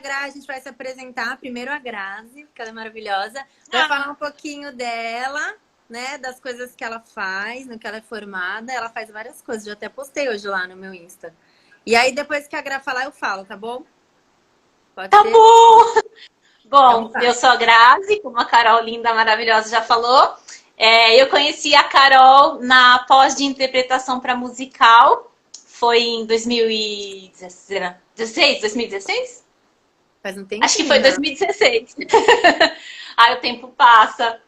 Gra, a gente vai se apresentar. Primeiro a Grazi, que ela é maravilhosa. Vai falar um pouquinho dela, né? Das coisas que ela faz, no que ela é formada. Ela faz várias coisas. Já até postei hoje lá no meu Insta. E aí, depois que a Gra falar, eu falo, tá bom? Pode Tá ser? bom! Então Bom, eu tá. sou a Grazi, como a Carol linda, maravilhosa já falou. Eu conheci a Carol na pós de interpretação para musical. Foi em 2016, 2016? Faz um Acho que tempinho foi já. 2016. Aí o tempo passa.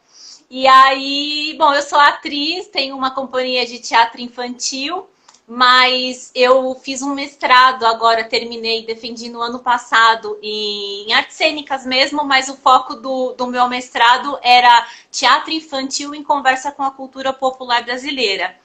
E aí, bom, eu sou atriz, tenho uma companhia de teatro infantil, mas eu fiz um mestrado agora, terminei, defendi no ano passado em artes cênicas mesmo, mas o foco do meu mestrado era teatro infantil em conversa com a cultura popular brasileira.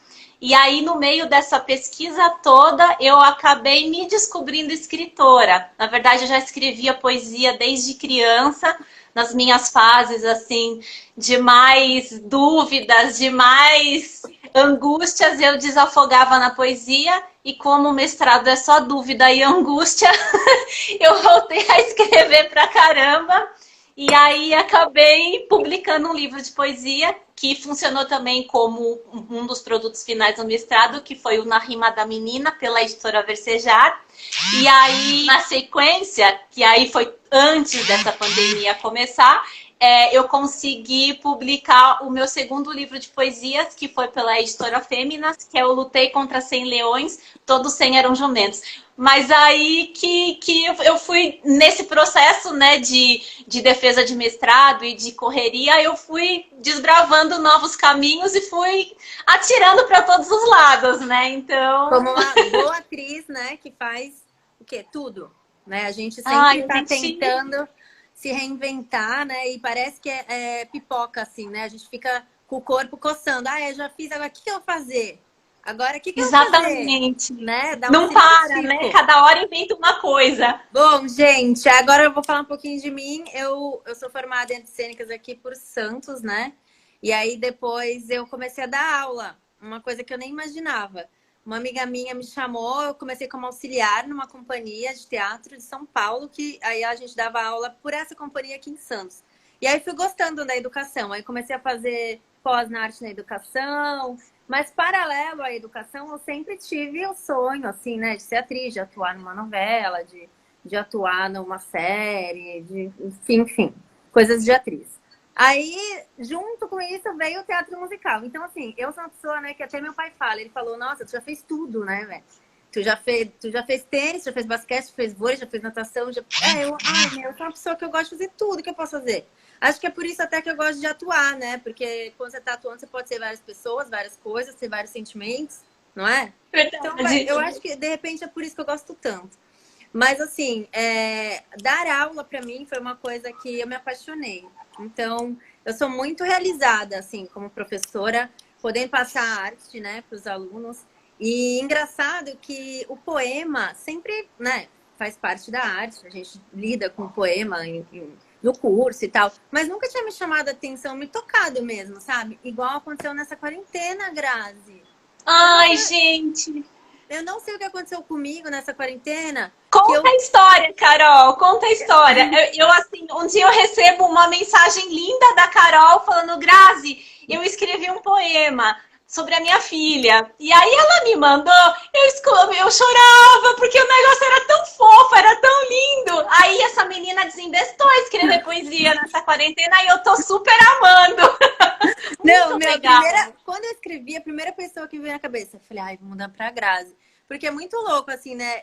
E aí, no meio dessa pesquisa toda, eu acabei me descobrindo escritora. Na verdade, eu já escrevia poesia desde criança, nas minhas fases, assim, de mais dúvidas, de mais angústias, eu desafogava na poesia. E como o mestrado é só dúvida e angústia, eu voltei a escrever pra caramba. E aí acabei publicando um livro de poesia que funcionou também como um dos produtos finais do mestrado, que foi o Na Rima da Menina, pela editora Versejar. E aí, na sequência, que aí foi antes dessa pandemia começar, eu consegui publicar o meu segundo livro de poesias, que foi pela editora Fêminas, que é o Lutei contra 100 Leões, Todos 100 eram jumentos. Mas aí que eu fui nesse processo, né, de defesa de mestrado e de correria, eu fui desbravando novos caminhos e fui atirando para todos os lados, né? Então, Como uma boa atriz, né? Que faz o quê? Tudo. Né? A gente sempre ai, a está gente tentando se reinventar, né? E parece que é pipoca, assim, né? A gente fica com o corpo coçando. Ah, eu já fiz, agora o que eu vou fazer? Agora, o que eu vou fazer? exatamente. Né? Dá um Não para, né? circo-tico. Cada hora inventa uma coisa. Bom, gente, agora eu vou falar um pouquinho de mim. Eu sou formada em artes cênicas aqui por Santos, né? E aí depois eu comecei a dar aula, uma coisa que eu nem imaginava. Uma amiga minha me chamou, eu comecei como auxiliar numa companhia de teatro de São Paulo, que aí a gente dava aula por essa companhia aqui em Santos. E aí fui gostando da educação, aí comecei a fazer pós na arte na educação, mas paralelo à educação, eu sempre tive o sonho, assim, né, de ser atriz, de atuar numa novela, de atuar numa série, enfim, coisas de atriz. Aí, junto com isso, veio o teatro musical. Então, assim, eu sou uma pessoa, né, que até meu pai fala, ele falou, nossa, tu já fez tudo, né, velho? Tu já fez tênis, já fez basquete, já fez vôlei, já fez natação, já... eu sou uma pessoa que eu gosto de fazer tudo que eu posso fazer. Acho que é por isso até que eu gosto de atuar, né? Porque quando você tá atuando, você pode ser várias pessoas, várias coisas, ter vários sentimentos, não é? Então, Verdade. eu acho que, de repente, é por isso que eu gosto tanto. Mas, assim, dar aula para mim foi uma coisa que eu me apaixonei. Então, eu sou muito realizada, assim, como professora, podendo passar arte, né, para os alunos. E engraçado que o poema sempre, né, faz parte da arte. A gente lida com o poema no curso e tal. Mas nunca tinha me chamado a atenção, me tocado mesmo, sabe? Igual aconteceu nessa quarentena, Grazi. Ai, Nossa, gente. eu não sei o que aconteceu comigo nessa quarentena, que Conta eu a história, Carol. Conta a história. Assim, um dia eu recebo uma mensagem linda da Carol falando, Grazi, eu escrevi um poema sobre a minha filha. E aí ela me mandou, eu chorava, porque o negócio era tão fofo, era tão lindo. Aí essa menina desinvestou a escrever poesia nessa quarentena e eu tô super amando. Não, Muito meu, legal. quando eu escrevi, a primeira pessoa que veio na cabeça, eu falei, ai, vou mudar pra Grazi. Porque é muito louco, assim, né?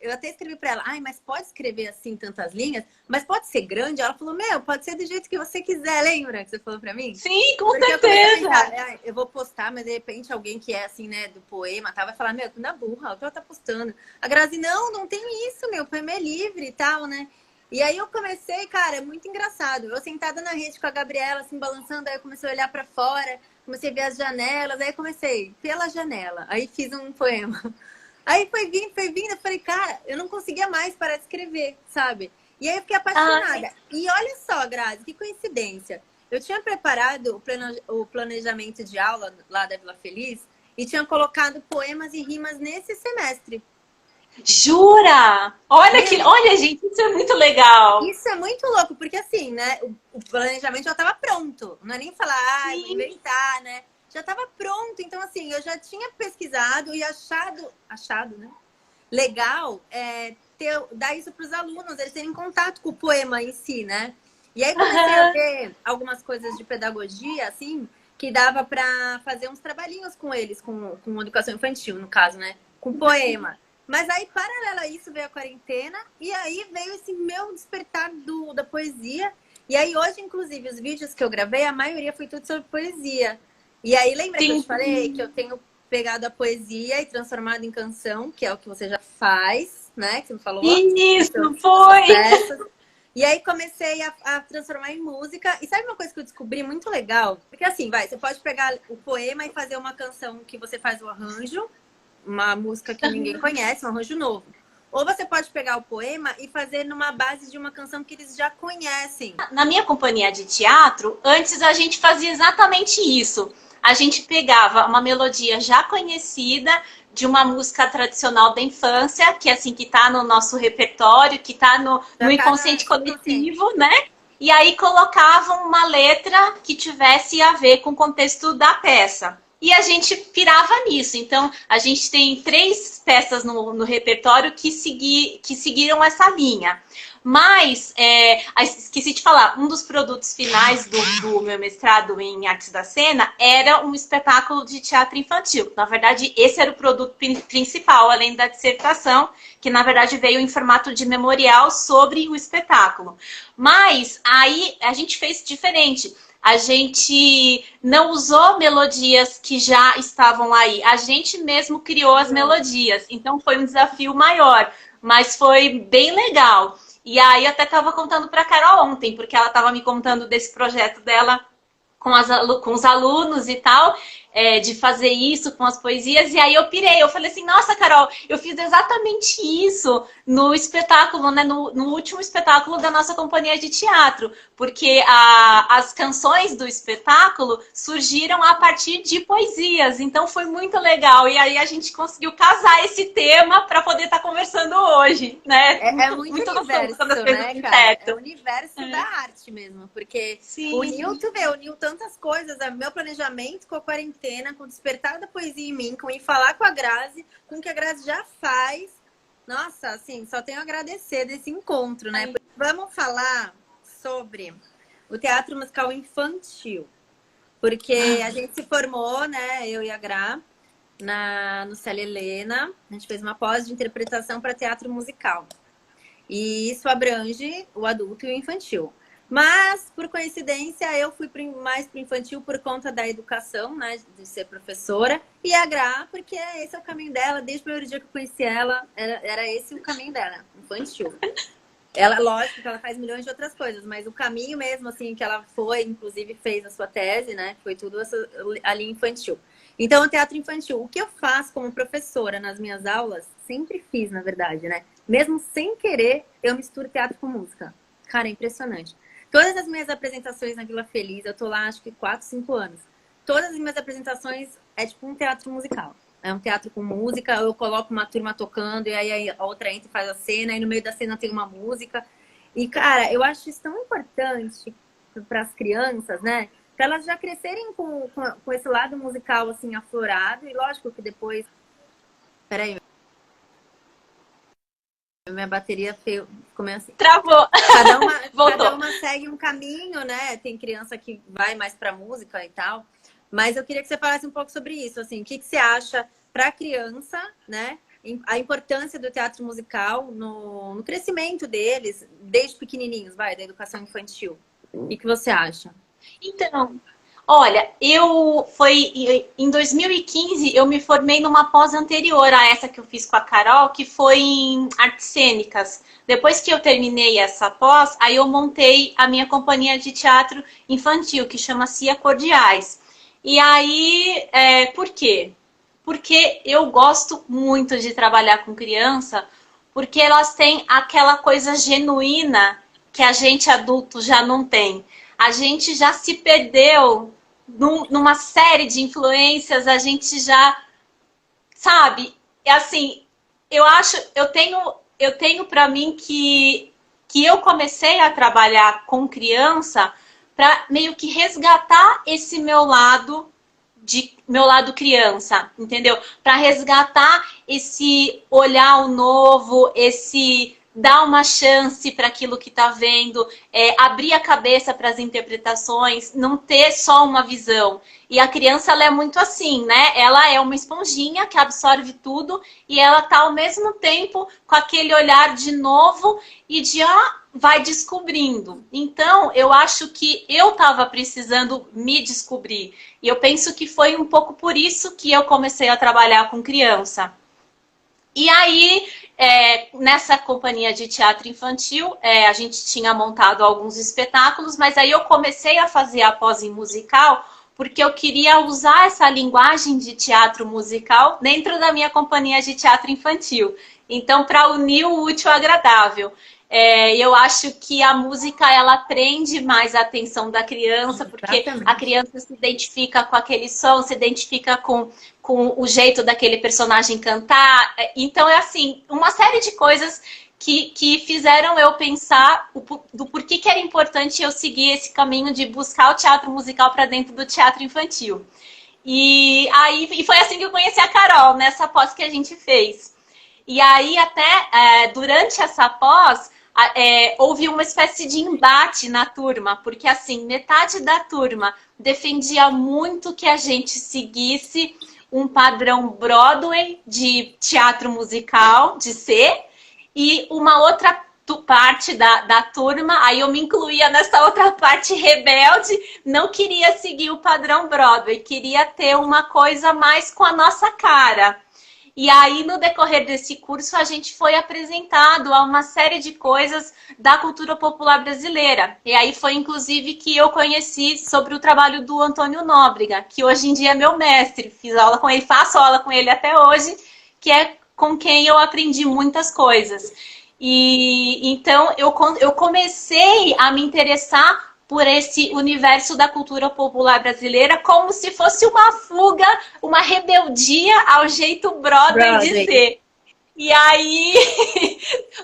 Eu até escrevi pra ela, ai, mas pode escrever assim tantas linhas? Mas pode ser grande? Ela falou, meu, pode ser do jeito que você quiser, lembra que você falou pra mim? Sim, com Porque eu comecei a pensar, certeza. eu vou postar, mas de repente alguém que é assim, né, do poema, vai falar, meu, que na burra, o que ela tá postando? A Grazi, não tem isso, meu, o poema é livre e tal, né? E aí eu comecei, cara, é muito engraçado. Eu sentada na rede com a Gabriela, assim, balançando, aí eu comecei a olhar pra fora, comecei a ver as janelas, aí eu comecei, pela janela, aí fiz um poema. Aí foi vindo, eu falei, cara, eu não conseguia mais parar de escrever, sabe? E aí eu fiquei Ai, apaixonada. E olha só, Grazi, que coincidência. Eu tinha preparado o planejamento de aula lá da Vila Feliz e tinha colocado poemas e rimas nesse semestre. Jura? Olha, gente, isso é muito legal. Isso é muito louco, porque assim, né? O planejamento já estava pronto. Não é nem falar, ah, vou Sim. inventar, né? Já estava pronto. Então, assim, eu já tinha pesquisado e achado, né? Legal dar isso para os alunos, eles terem contato com o poema em si, né? E aí comecei a Aham. ver algumas coisas de pedagogia, assim, que dava para fazer uns trabalhinhos com eles, com educação infantil, no caso, né? Com poema. Mas aí, paralelo a isso, veio a quarentena e aí veio esse meu despertar da poesia. E aí, hoje, inclusive, os vídeos que eu gravei, a maioria foi tudo sobre poesia. E aí, lembra que eu Sim. te falei que eu tenho pegado a poesia e transformado em canção, que é o que você já faz, né? Que você me falou, Isso, as suas foi. peças. E aí comecei a transformar em música. E sabe uma coisa que eu descobri muito legal? Porque assim, você pode pegar o poema e fazer uma canção que você faz o arranjo, uma música que ninguém conhece, um arranjo novo. Ou você pode pegar o poema e fazer numa base de uma canção que eles já conhecem. Na minha companhia de teatro, antes a gente fazia exatamente isso. A gente pegava uma melodia já conhecida de uma música tradicional da infância, que é assim, que está no nosso repertório, que está no Já tá inconsciente no subconsciente. coletivo, né? E aí colocavam uma letra que tivesse a ver com o contexto da peça. E a gente pirava nisso. Então, a gente tem 3 peças no repertório que seguiram essa linha. Mas, esqueci de falar, um dos produtos finais do meu mestrado em artes da cena era um espetáculo de teatro infantil. Na verdade, esse era o produto principal, além da dissertação, que na verdade veio em formato de memorial sobre o espetáculo. Mas aí a gente fez diferente. A gente não usou melodias que já estavam aí. A gente mesmo criou as melodias. Então foi um desafio maior, mas foi bem legal. E aí eu até estava contando para a Carol ontem, porque ela estava me contando desse projeto dela com os alunos e tal, de fazer isso com as poesias, e aí eu pirei, eu falei assim, nossa, Carol, eu fiz exatamente isso no espetáculo, né, no último espetáculo da nossa companhia de teatro, porque as canções do espetáculo surgiram a partir de poesias, então foi muito legal, e aí a gente conseguiu casar esse tema para poder estar conversando hoje, né? É muito Muito gostoso universo, quando as coisas né, dão cara? É o certo. universo da arte mesmo, porque Sim. uniu tantas coisas, meu planejamento com a quarentena, com o despertar da poesia em mim, com ir falar com a Grazi, com o que a Grazi já faz. Nossa, assim, só tenho a agradecer desse encontro, né? Vamos falar sobre o teatro musical infantil, porque a gente se formou, né, eu e a Gra, no Célia Helena, a gente fez uma pós de interpretação para teatro musical. E isso abrange o adulto e o infantil. Mas, por coincidência, eu fui mais para o infantil por conta da educação, né? De ser professora. E a Gra, porque esse é o caminho dela. Desde o primeiro dia que eu conheci ela, era esse o caminho dela, infantil. Ela, lógico que ela faz milhões de outras coisas, mas o caminho mesmo, assim, que ela foi, inclusive fez a sua tese, né? Foi tudo ali infantil. Então, o teatro infantil, o que eu faço como professora nas minhas aulas, sempre fiz, na verdade, né? Mesmo sem querer, eu misturo teatro com música. Cara, é impressionante. Todas as minhas apresentações na Vila Feliz, eu tô lá acho que 4, 5 anos. Todas as minhas apresentações é tipo um teatro musical. É um teatro com música, eu coloco uma turma tocando, e aí a outra entra e faz a cena, e no meio da cena tem uma música. E, cara, eu acho isso tão importante para as crianças, né? Para elas já crescerem com esse lado musical, assim, aflorado. E lógico que depois... Peraí. Minha bateria ficou meio assim. Travou. Voltou. Cada uma segue um caminho, né? Tem criança que vai mais para música e tal. Mas eu queria que você falasse um pouco sobre isso, assim, o que você acha para a criança, né? A importância do teatro musical no crescimento deles, desde pequenininhos, da educação infantil. O que você acha? Então, olha, foi em 2015 eu me formei numa pós anterior a essa que eu fiz com a Carol, que foi em artes cênicas. Depois que eu terminei essa pós, aí eu montei a minha companhia de teatro infantil, que chama Cia Cordiais. E aí, por quê? Porque eu gosto muito de trabalhar com criança, porque elas têm aquela coisa genuína que a gente adulto já não tem. A gente já se perdeu numa série de influências, a gente já, sabe, é assim, eu tenho para mim que eu comecei a trabalhar com criança para meio que resgatar esse meu lado criança, entendeu? Para resgatar esse olhar o novo, esse dar uma chance para aquilo que está vendo, abrir a cabeça para as interpretações, não ter só uma visão. E a criança, ela é muito assim, né? Ela é uma esponjinha que absorve tudo e ela tá ao mesmo tempo com aquele olhar de novo e de vai descobrindo. Então, eu acho que eu estava precisando me descobrir. E eu penso que foi um pouco por isso que eu comecei a trabalhar com criança. E aí, nessa companhia de teatro infantil, a gente tinha montado alguns espetáculos, mas aí eu comecei a fazer a pós em musical, porque eu queria usar essa linguagem de teatro musical dentro da minha companhia de teatro infantil. Então, para unir o útil ao agradável. Eu acho que a música, ela prende mais a atenção da criança, porque a criança se identifica com aquele som, se identifica com o jeito daquele personagem cantar. Então, é assim, uma série de coisas que fizeram eu pensar do porquê que era importante eu seguir esse caminho de buscar o teatro musical para dentro do teatro infantil. E foi assim que eu conheci a Carol, nessa pós que a gente fez. E aí, até durante essa pós, houve uma espécie de embate na turma, porque assim, metade da turma defendia muito que a gente seguisse um padrão Broadway de teatro musical, de ser, e uma outra parte da turma, aí eu me incluía nessa outra parte rebelde, não queria seguir o padrão Broadway, queria ter uma coisa mais com a nossa cara. E aí, no decorrer desse curso, a gente foi apresentado a uma série de coisas da cultura popular brasileira. E aí foi, inclusive, que eu conheci sobre o trabalho do Antônio Nóbrega, que hoje em dia é meu mestre. Fiz aula com ele, faço aula com ele até hoje, que é com quem eu aprendi muitas coisas. E então, eu comecei a me interessar por esse universo da cultura popular brasileira como se fosse uma fuga, uma rebeldia ao jeito Broadway de ser. E aí,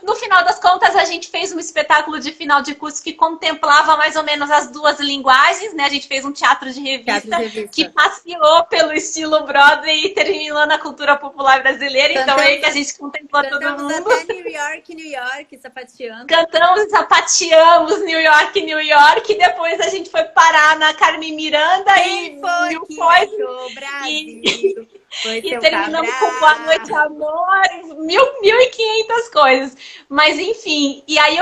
no final das contas, a gente fez um espetáculo de final de curso que contemplava mais ou menos as duas linguagens, né? A gente fez um teatro de revista que passeou pelo estilo Broadway e terminou na cultura popular brasileira. Então é aí que a gente contemplou todo mundo. Até New York, sapateando. Cantamos, sapateamos New York. E depois a gente foi parar na Carmen Miranda e Brasil. E terminamos com Boa Noite, Amor, 1.500 coisas. Mas enfim, e aí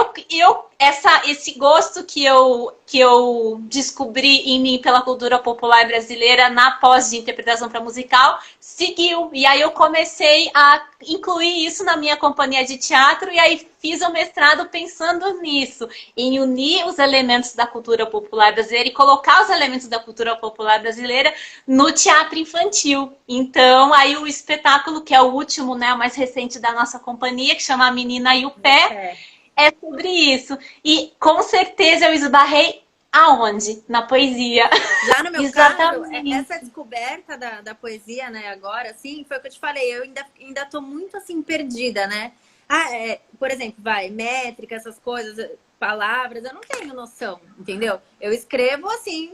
esse gosto que eu descobri em mim pela cultura popular brasileira na pós de interpretação para musical seguiu. E aí eu comecei a incluir isso na minha companhia de teatro e aí fiz o mestrado pensando nisso, em unir os elementos da cultura popular brasileira e colocar os elementos da cultura popular brasileira no teatro infantil. Então, aí o espetáculo, que é o último, né, o mais recente da nossa companhia, que chama A Menina e o Pé, é sobre isso. E com certeza eu esbarrei aonde? Na poesia. Já no meu caso, essa descoberta da poesia, né, agora, assim, foi o que eu te falei, eu ainda tô muito, assim, perdida, né? Por exemplo, métrica, essas coisas, palavras, eu não tenho noção, entendeu? Eu escrevo, assim,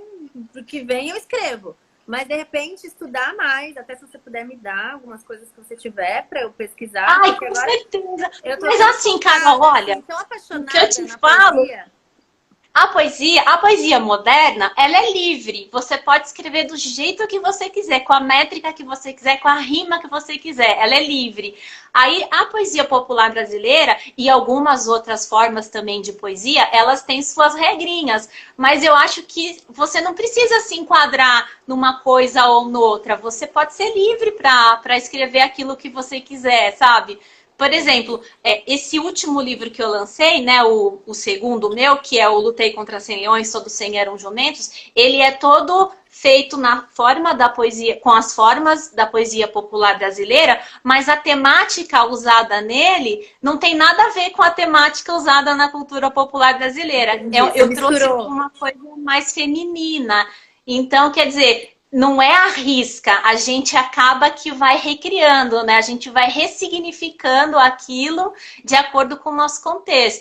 pro que vem eu escrevo. Mas, de repente, estudar mais, até se você puder me dar algumas coisas que você tiver para eu pesquisar. Ai, com certeza. Mas assim, Carol, olha, o que eu te falo... A poesia moderna, ela é livre. Você pode escrever do jeito que você quiser, com a métrica que você quiser, com a rima que você quiser. Ela é livre. Aí, a poesia popular brasileira e algumas outras formas também de poesia, elas têm suas regrinhas. Mas eu acho que você não precisa se enquadrar numa coisa ou noutra. Você pode ser livre para escrever aquilo que você quiser, sabe? Por exemplo, esse último livro que eu lancei, né, o segundo meu, que é o Lutei contra 100 Leões, Todos 100 Eram Jumentos, ele é todo feito na forma da poesia, com as formas da poesia popular brasileira, mas a temática usada nele não tem nada a ver com a temática usada na cultura popular brasileira. Eu trouxe uma coisa mais feminina. Então, quer dizer, não é a risca, a gente acaba que vai recriando, né? A gente vai ressignificando aquilo de acordo com o nosso contexto.